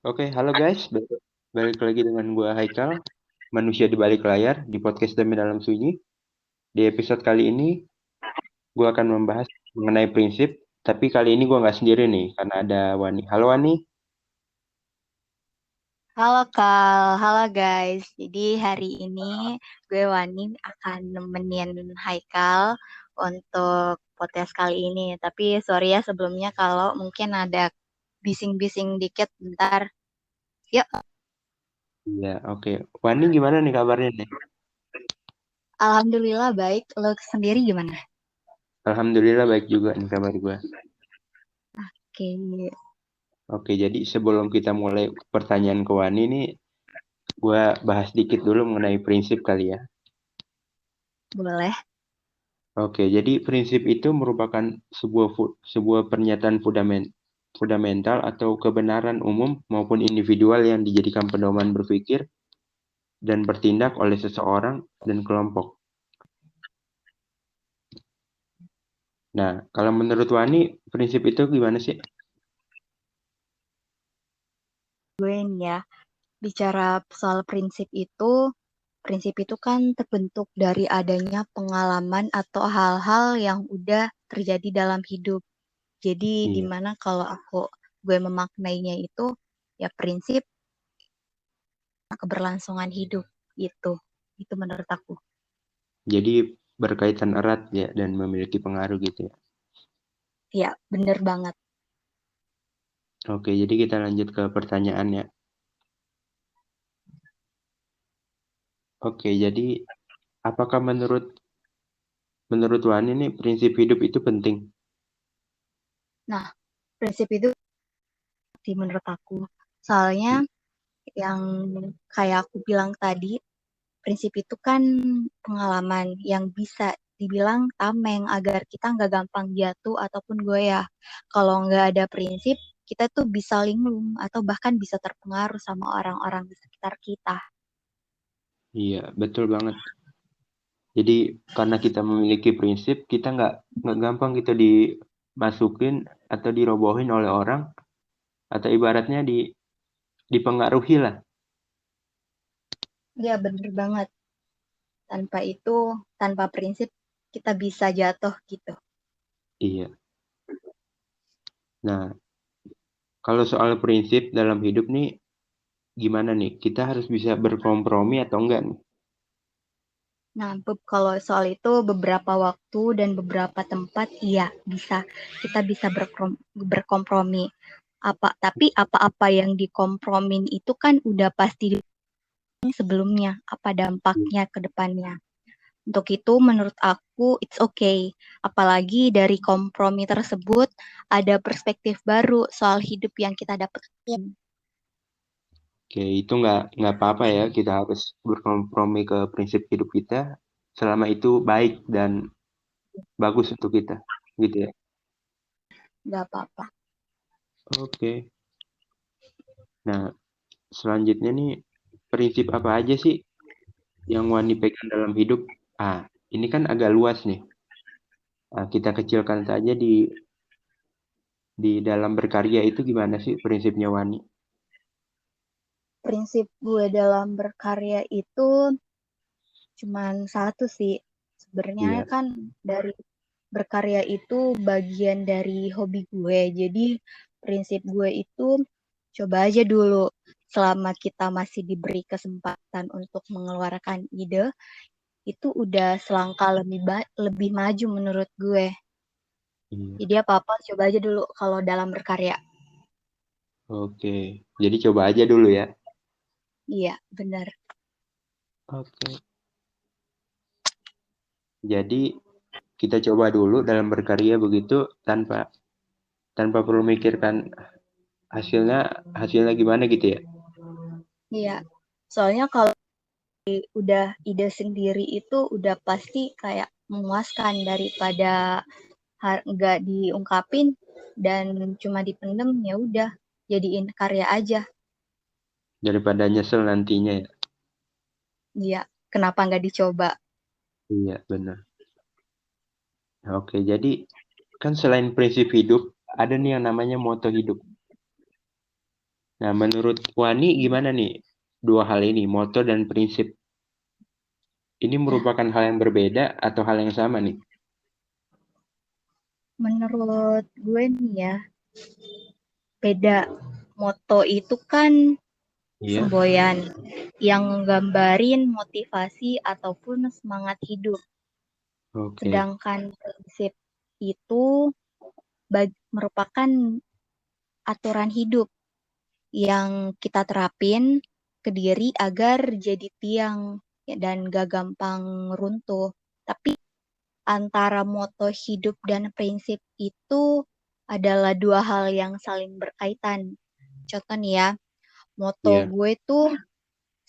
Oke, halo guys, balik lagi dengan gua Haikal, manusia di balik layar di podcast Demi Dalam Sunyi. Di episode kali ini, gua akan membahas mengenai prinsip, tapi kali ini gua nggak sendiri nih, karena ada Wani. Halo Wani. Halo Kal, halo guys. Jadi hari ini gue Wani akan nemenin Haikal untuk podcast kali ini. Tapi sorry ya sebelumnya kalau mungkin ada bising-bising dikit bentar. Yuk, Iya, oke. Wani gimana nih kabarnya nih? Alhamdulillah baik. Lo sendiri gimana? Alhamdulillah baik juga nih kabar gua. Oke, Oke, jadi sebelum kita mulai pertanyaan ke Wani nih, gua bahas dikit dulu mengenai prinsip kali ya. boleh. Oke, jadi prinsip itu merupakan sebuah pernyataan fundamental atau kebenaran umum maupun individual yang dijadikan pedoman berpikir dan bertindak oleh seseorang dan kelompok. Nah, kalau menurut Wani, prinsip itu gimana sih? Gue nih ya, bicara soal prinsip itu kan terbentuk dari adanya pengalaman atau hal-hal yang udah terjadi dalam hidup. Jadi Iya, dimana kalau gue memaknainya itu ya prinsip keberlangsungan hidup gitu. Itu menurut aku. jadi berkaitan erat ya dan memiliki pengaruh gitu ya. Ya, bener banget. Oke, jadi kita lanjut ke pertanyaannya. Oke, jadi apakah menurut Wani nih prinsip hidup itu penting? Nah, prinsip itu sih menurut aku. Soalnya yang kayak aku bilang tadi, prinsip itu kan pengalaman yang bisa dibilang tameng agar kita nggak gampang jatuh ataupun goyah. Kalau nggak ada prinsip, kita tuh bisa linglung atau bahkan bisa terpengaruh sama orang-orang di sekitar kita. Iya, betul banget. Jadi karena kita memiliki prinsip, kita nggak gampang gitu dimasukin atau dirobohin oleh orang atau ibaratnya dipengaruhi lah. Ya, bener banget. Tanpa itu, tanpa prinsip, kita bisa jatuh gitu. Iya. Nah, kalau soal prinsip dalam hidup nih, gimana nih? Kita harus bisa berkompromi atau enggak nih? Nah, kalau soal itu beberapa waktu dan beberapa tempat, iya bisa. Kita bisa berkompromi. Tapi apa-apa yang dikompromin itu kan udah pasti sebelumnya, apa dampaknya ke depannya. Untuk itu, menurut aku, it's okay. Apalagi dari kompromi tersebut, ada perspektif baru soal hidup yang kita dapetin. Oke, itu nggak apa-apa ya. Kita harus berkompromi ke prinsip hidup kita selama itu baik dan bagus untuk kita, gitu ya. Gak apa-apa. Oke. Nah, selanjutnya nih, prinsip apa aja sih yang Wani pegang dalam hidup? Ah, ini kan agak luas nih. Ah, kita kecilkan saja di dalam berkarya itu gimana sih prinsipnya Wani? Prinsip gue dalam berkarya itu cuman satu sih. Sebenarnya Iya, kan dari berkarya itu bagian dari hobi gue. Jadi prinsip gue itu coba aja dulu selama kita masih diberi kesempatan untuk mengeluarkan ide, itu udah selangkah lebih maju menurut gue. iya. Jadi apa-apa coba aja dulu kalau dalam berkarya. Oke. Jadi coba aja dulu ya. Iya, benar. Oke. Jadi kita coba dulu dalam berkarya begitu tanpa tanpa perlu mikirkan hasilnya hasilnya gimana gitu ya. Iya. Soalnya kalau udah ide sendiri itu udah pasti kayak memuaskan daripada nggak diungkapin dan cuma dipendem ya udah jadiin karya aja. Daripada nyesel nantinya ya. Iya, kenapa nggak dicoba? Iya, benar. Oke, jadi kan selain prinsip hidup, ada nih yang namanya moto hidup. Nah, menurut Wani gimana nih dua hal ini, moto dan prinsip? Ini Nah, merupakan hal yang berbeda atau hal yang sama nih? menurut gue nih ya, beda. Moto itu kan Iya, semboyan yang nggambarin motivasi ataupun semangat hidup. oke. Sedangkan prinsip itu merupakan aturan hidup yang kita terapin ke diri agar jadi tiang ya, dan gak gampang runtuh. Tapi antara moto hidup dan prinsip itu adalah dua hal yang saling berkaitan. Contoh nih ya, moto Iya, gue tuh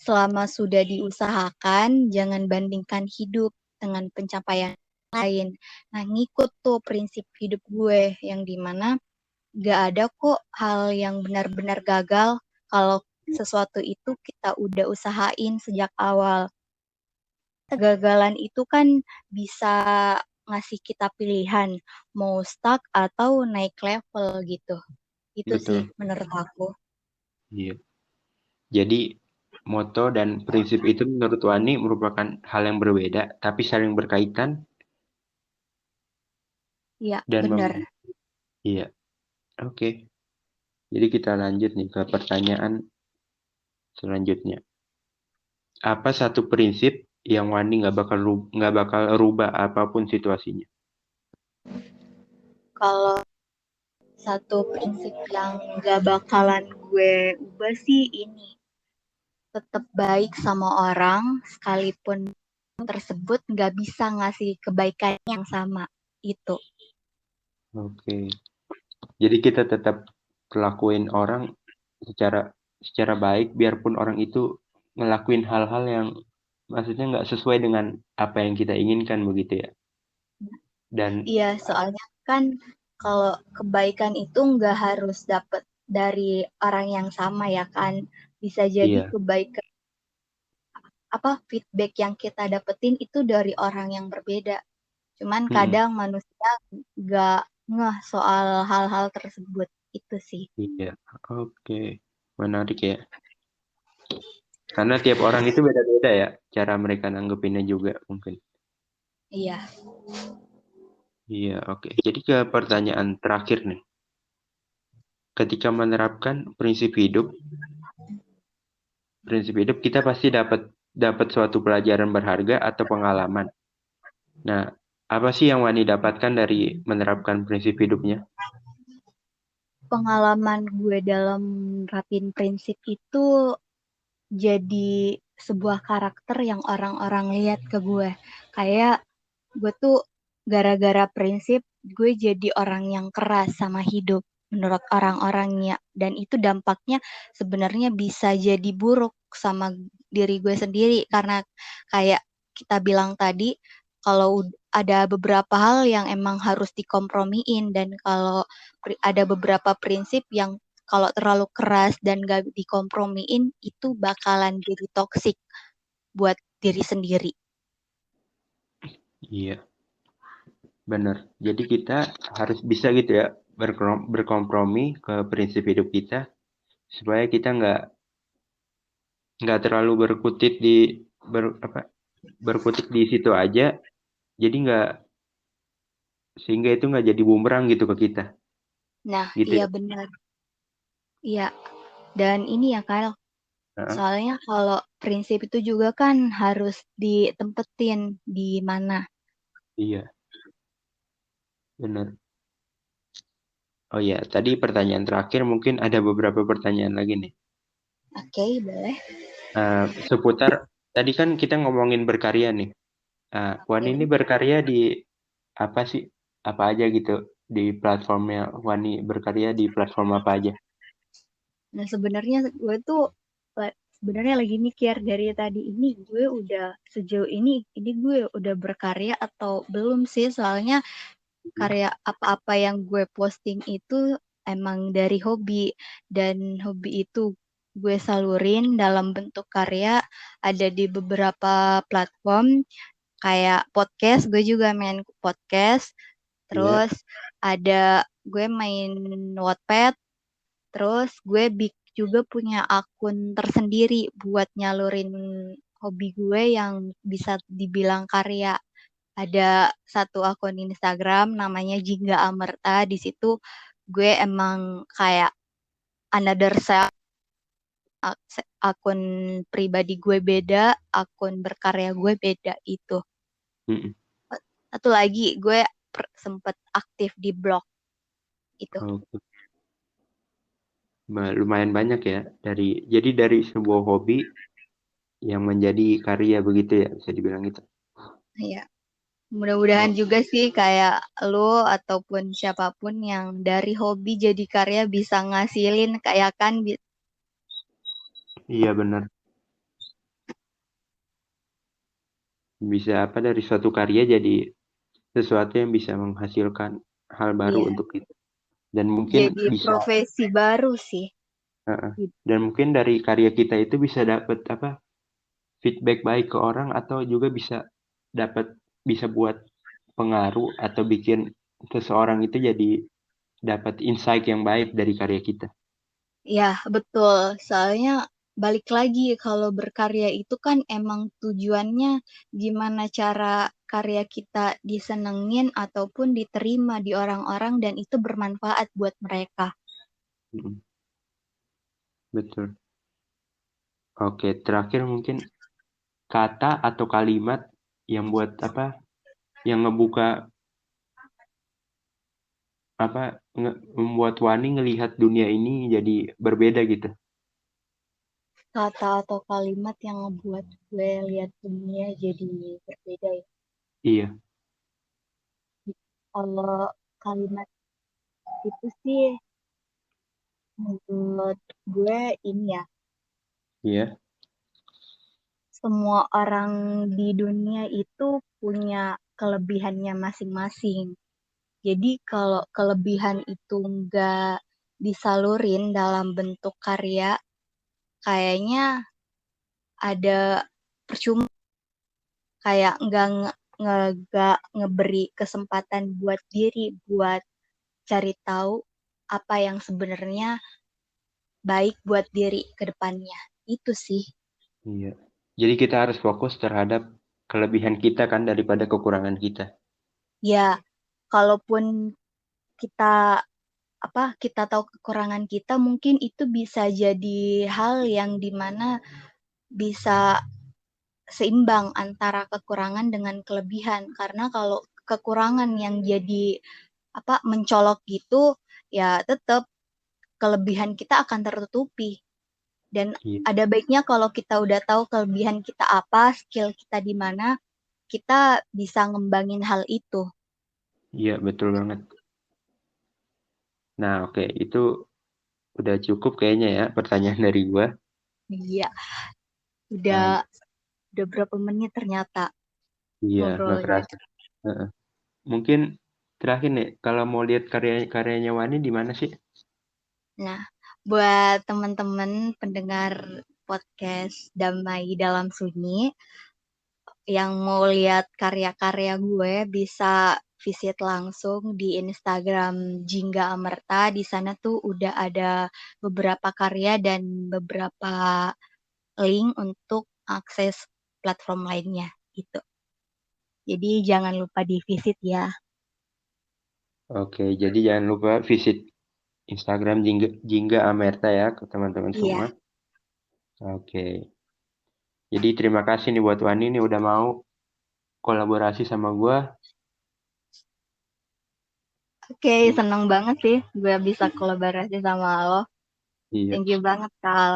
selama sudah diusahakan, jangan bandingkan hidup dengan pencapaian lain. Nah, ngikut tuh prinsip hidup gue yang dimana gak ada kok hal yang benar-benar gagal kalau sesuatu itu kita udah usahain sejak awal. Kegagalan itu kan bisa ngasih kita pilihan mau stuck atau naik level gitu. Itu sih betul. menurut aku. Iya. Jadi, moto dan prinsip itu menurut Wani merupakan hal yang berbeda, tapi saling berkaitan Iya, dan benar. iya, oke. Jadi kita lanjut nih ke pertanyaan selanjutnya. Apa satu prinsip yang Wani nggak bakal rubah apapun situasinya? Kalau satu prinsip yang gak bakalan gue ubah sih ini. Tetap baik sama orang sekalipun tersebut gak bisa ngasih kebaikan yang sama. Itu. Oke. Jadi kita tetap perlakuin orang secara secara baik, biarpun orang itu ngelakuin hal-hal yang maksudnya nggak sesuai dengan apa yang kita inginkan begitu ya. Dan Iya, soalnya kan kalau kebaikan itu nggak harus dapet dari orang yang sama ya kan. Bisa jadi iya, kebaikan apa feedback yang kita dapetin itu dari orang yang berbeda. Cuman mm-mm, kadang manusia nggak ngeh soal hal-hal tersebut. Itu sih. iya, oke, menarik ya. Karena tiap orang itu beda-beda ya, cara mereka nanggepinnya juga mungkin. Iya. Iya, oke. Jadi ke pertanyaan terakhir nih. Ketika menerapkan prinsip hidup kita pasti dapat dapat suatu pelajaran berharga atau pengalaman. Nah, apa sih yang Wani dapatkan dari menerapkan prinsip hidupnya? Pengalaman gue dalam rapin prinsip itu jadi sebuah karakter yang orang-orang lihat ke gue. Kayak gue tuh gara-gara prinsip gue jadi orang yang keras sama hidup menurut orang-orangnya dan itu dampaknya sebenarnya bisa jadi buruk sama diri gue sendiri karena kayak kita bilang tadi kalau ada beberapa hal yang emang harus dikompromiin dan kalau ada beberapa prinsip yang kalau terlalu keras dan gak dikompromiin itu bakalan jadi toksik buat diri sendiri. Iya, benar. Jadi kita harus bisa gitu ya berkompromi ke prinsip hidup kita supaya kita nggak terlalu apa berkutik di situ aja. Jadi nggak sehingga itu nggak jadi bumerang gitu ke kita. Nah, Gitu iya ya. benar. Iya, dan ini ya Kyle, Heeh, soalnya kalau prinsip itu juga kan harus ditempetin di mana. iya, benar. Oh ya, tadi pertanyaan terakhir mungkin ada beberapa pertanyaan lagi nih. Oke, boleh. Seputar tadi kan kita ngomongin berkarya nih. Wani ini Oke. berkarya di apa sih? Apa aja gitu di platformnya Wani berkarya di platform apa aja? Nah, sebenarnya gue tuh sebenarnya lagi mikir dari tadi ini gue udah sejauh ini gue udah berkarya atau belum sih? Soalnya Mhm. karya apa-apa yang gue posting itu emang dari hobi dan hobi itu gue salurin dalam bentuk karya ada di beberapa platform kayak podcast gue juga main podcast Iya, terus ada gue main Wattpad terus gue juga punya akun tersendiri buat nyalurin hobi gue yang bisa dibilang karya. Ada satu akun Instagram namanya Jingga Amerta. Di situ gue emang kayak another self. Akun pribadi gue beda, akun berkarya gue beda itu. Mm-mm. Satu lagi gue sempet aktif di blog itu. Oke. Lumayan banyak ya jadi dari sebuah hobi yang menjadi karya begitu ya, bisa dibilang gitu. Ya, mudah-mudahan Oh, juga sih kayak lo ataupun siapapun yang dari hobi jadi karya bisa ngasilin kayak kan iya benar. Bisa apa dari suatu karya jadi sesuatu yang bisa menghasilkan hal baru iya, untuk kita. Dan mungkin jadi bisa profesi baru sih. uh-uh. Dan mungkin dari karya kita itu bisa dapat apa feedback baik ke orang atau juga bisa buat pengaruh atau bikin seseorang itu jadi dapat insight yang baik dari karya kita. Ya, betul. Soalnya balik lagi kalau berkarya itu kan emang tujuannya gimana cara karya kita disenengin ataupun diterima di orang-orang dan itu bermanfaat buat mereka. Mm, betul. Oke, terakhir mungkin kata atau kalimat yang buat apa yang ngebuka apa membuat Wani ngelihat dunia ini jadi berbeda gitu. Kata atau kalimat yang ngebuat gue lihat dunia jadi berbeda ya. Iya, Kalau kalimat itu sih menurut gue ini ya, iya, semua orang di dunia itu punya kelebihannya masing-masing. Jadi kalau kelebihan itu nggak disalurin dalam bentuk karya, kayaknya ada percuma, kayak nggak ngeberi kesempatan buat diri buat cari tahu apa yang sebenarnya baik buat diri ke depannya. Itu sih. iya. Jadi kita harus fokus terhadap kelebihan kita kan daripada kekurangan kita. Ya, kalaupun kita kita tahu kekurangan kita, mungkin itu bisa jadi hal yang dimana bisa seimbang antara kekurangan dengan kelebihan. Karena kalau kekurangan yang jadi mencolok gitu, ya tetap kelebihan kita akan tertutupi. Dan Iya, ada baiknya kalau kita udah tahu kelebihan kita apa, skill kita di mana, kita bisa ngembangin hal itu. iya betul banget. Nah, oke, itu udah cukup kayaknya ya pertanyaan dari gua. Iya, Nah, udah berapa menit ternyata iya, nggak ngobrolnya. kerasa. Heeh. Mungkin terakhir nih, kalau mau lihat karyanya Wani di mana sih? Nah, buat teman-teman pendengar podcast Damai Dalam Sunyi yang mau lihat karya-karya gue bisa visit langsung di Instagram Jingga Amerta. Di sana tuh udah ada beberapa karya dan beberapa link untuk akses platform lainnya gitu. Jadi jangan lupa di visit ya. Oke, jadi jangan lupa visit Instagram Jingga Amerta ya ke teman-teman Iya. semua. Oke, jadi terima kasih nih buat Wani nih udah mau kolaborasi sama gua. Oke, seneng banget sih gue bisa kolaborasi sama lo. Iya, Thank you banget, Kal.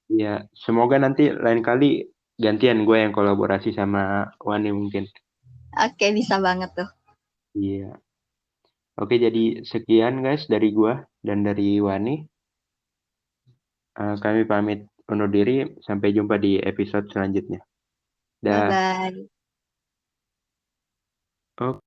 iya. Semoga nanti lain kali gantian gue yang kolaborasi sama Wani mungkin. Oke, bisa banget tuh. Iya. Oke, jadi sekian guys dari gua dan dari Wani. Kami pamit undur diri. Sampai jumpa di episode selanjutnya. Dah. Bye-bye. Oke.